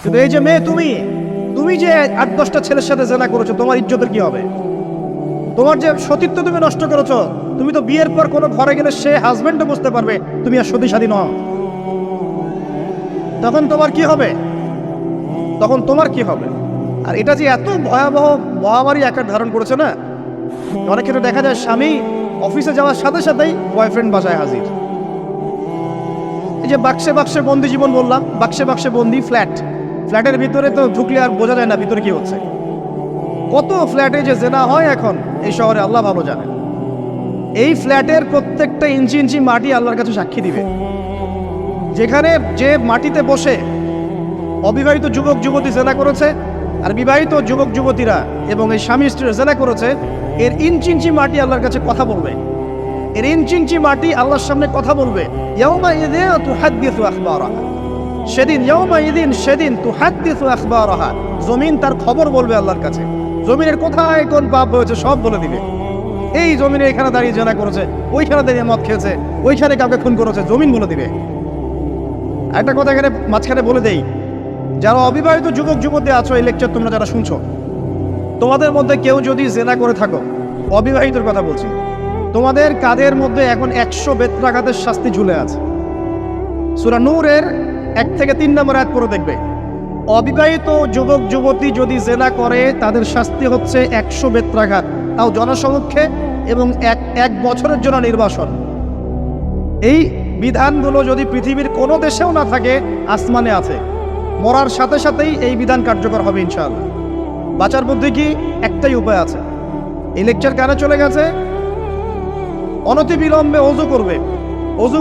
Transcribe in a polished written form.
কিন্তু এই যে মেয়ে, তুমি যে 8-10টা ছেলের সাথে জেনা করেছো, তোমার ইজ্জতের কি হবে? তোমার যে সতীত্ব তুমি নষ্ট করেছো। তুমি তো বিয়ের পর কোনো ঘরে গেলে সে হাজবেন্ডও বুঝতে পারবে তুমি আর সতী সাথী নও। তখন তোমার কি হবে? আর এটা যে এত ভয়াবহ মহামারী আকার ধারণ করেছে না, অনেক ক্ষেত্রে দেখা যায় স্বামী অফিসে যাওয়ার সাথে সাথেই বয়ফ্রেন্ড বাসায় হাজির। এই যে বাক্সে বাক্সে বন্দি জীবন বললাম, বাক্সে বাক্সে বন্দি ফ্ল্যাটের ভিতরে তো ঢুকলে আর বোঝা যায় না ভিতরে কি হচ্ছে। কত ফ্ল্যাটে যে জেনা হয় এখন এই শহরে আল্লাহ ভালো জানেন। এই ফ্ল্যাটের প্রত্যেকটা ইঞ্চি ইঞ্চি মাটি আল্লাহর কাছে সাক্ষী দিবে। যেখানে যে মাটিতে বসে অবিবাহিত যুবক যুবতী জেনা করেছে আর বিবাহিত যুবক যুবতীরা এবং এই স্বামী স্ত্রীরা জেনা করেছে, এর ইঞ্চি ইঞ্চি মাটি আল্লাহর কাছে কথা বলবে। এর ইঞ্চি ইঞ্চি মাটি আল্লাহর সামনে কথা বলবে। সেদিন তুহাদ্দিসু আখবারাহা, জমিন তার খবর বলবে আল্লাহর কাছে। জমিনের কোথায় কোন পাপ হয়েছে সব বলে দিবে। এই জমিনে এখানে দাঁড়িয়ে জেনা করেছে, ওইখানে দাঁড়িয়ে মদ খেয়েছে, ওইখানে কাউকে খুন করেছে, জমিন বলে দিবে। একটা কথা এখানে মাঝখানে বলে দেই, যারা অবিবাহিত যুবক যুবতী আছো, এই লেকচার তোমরা যারা শুনছো, তোমাদের মধ্যে কেউ যদি জেনা করে থাকো, অবিবাহিতর কথা বলছি, তোমাদের কাঁধের মধ্যে এখন 100 বেত্রাঘাতের শাস্তি ঝুলে আছে। সূরা নূরের 1 থেকে 3 নম্বর আয়াত পড়ে দেখবে, অবিবাহিত যুবক যুবতী যদি জেনা করে তাদের শাস্তি হচ্ছে 100 বেত্রাঘাত, তাও জনসমক্ষে, এবং এক বছরের জন্য নির্বাসন। এই বিধানগুলো যদি পৃথিবীর কোনো দেশেও না থাকে, আসমানে আছে। মরার সাথে সাথেই এই বিধান কার্যকর হবে ইনশাআল্লাহ। বাঁচার বুদ্ধি কি? একটাই উপায় আছে। এই লেকচার কানে চলে গেছে, অনতিবিলম্বে ওযু করবে। ওযু